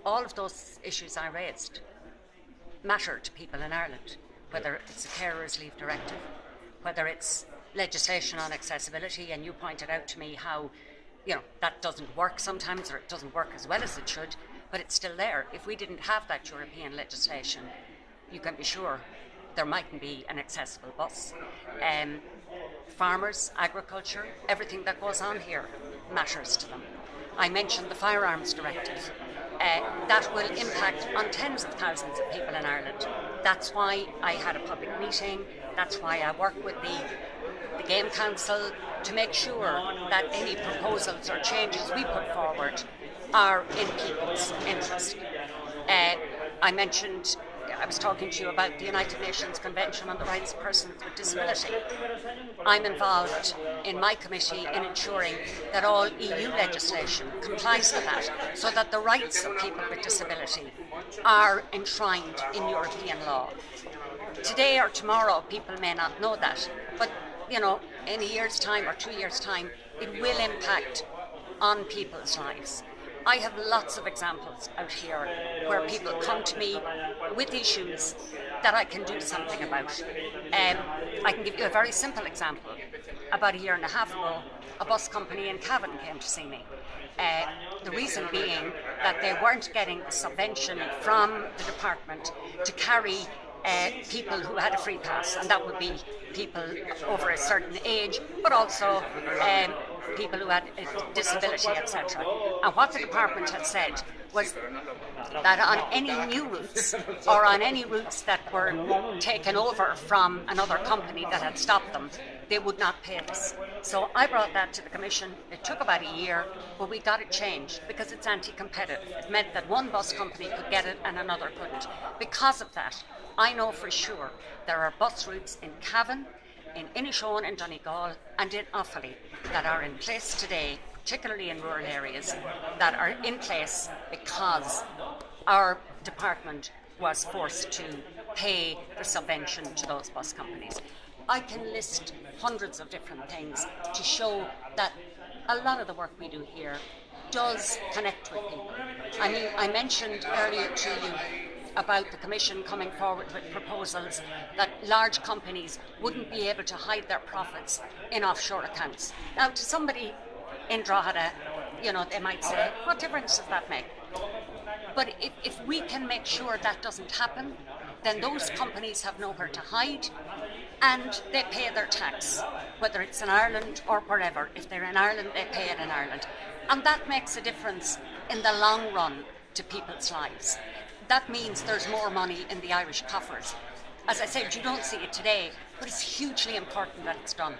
all of those issues I raised matter to people in Ireland, whether it's a carers leave directive, whether it's legislation on accessibility, and you pointed out to me how that doesn't work sometimes, or it doesn't work as well as it should, but it's still there. If we didn't have that European legislation, you can be sure there mightn't be an accessible bus. Farmers, agriculture, everything that goes on here matters to them. I mentioned the Firearms Directive. That will impact on tens of thousands of people in Ireland. That's why I had a public meeting. That's why I work with the Game Council to make sure that any proposals or changes we put forward are in people's interest. I was talking to you about the United Nations Convention on the Rights of Persons with Disability. I'm involved in my committee in ensuring that all EU legislation complies with that, so that the rights of people with disability are enshrined in European law. Today or tomorrow, people may not know that, but in a year's time or 2 years' time, it will impact on people's lives. I have lots of examples out here where people come to me with issues that I can do something about. I can give you a very simple example. About a year and a half ago, a bus company in Cavan came to see me. The reason being that they weren't getting a subvention from the department to carry people who had a free pass, and that would be people over a certain age, but also people who had a disability, etc. And what the department had said was that on any new routes, or on any routes that were taken over from another company that had stopped them, they would not pay this. So I brought that to the Commission. It took about a year, but we got it changed because it's anti-competitive. It meant that one bus company could get it and another couldn't. Because of that, I know for sure there are bus routes in Cavan, in Inishowen and Donegal, and in Offaly that are in place today, particularly in rural areas, that are in place because our department was forced to pay the subvention to those bus companies. I can list hundreds of different things to show that a lot of the work we do here does connect with people. I mean, I mentioned earlier to you about the Commission coming forward with proposals that large companies wouldn't be able to hide their profits in offshore accounts. Now, to somebody in Drogheda, they might say, what difference does that make? But if we can make sure that doesn't happen, then those companies have nowhere to hide and they pay their tax, whether it's in Ireland or wherever. If they're in Ireland, they pay it in Ireland. And that makes a difference in the long run to people's lives. That means there's more money in the Irish coffers. As I said, you don't see it today, but it's hugely important that it's done.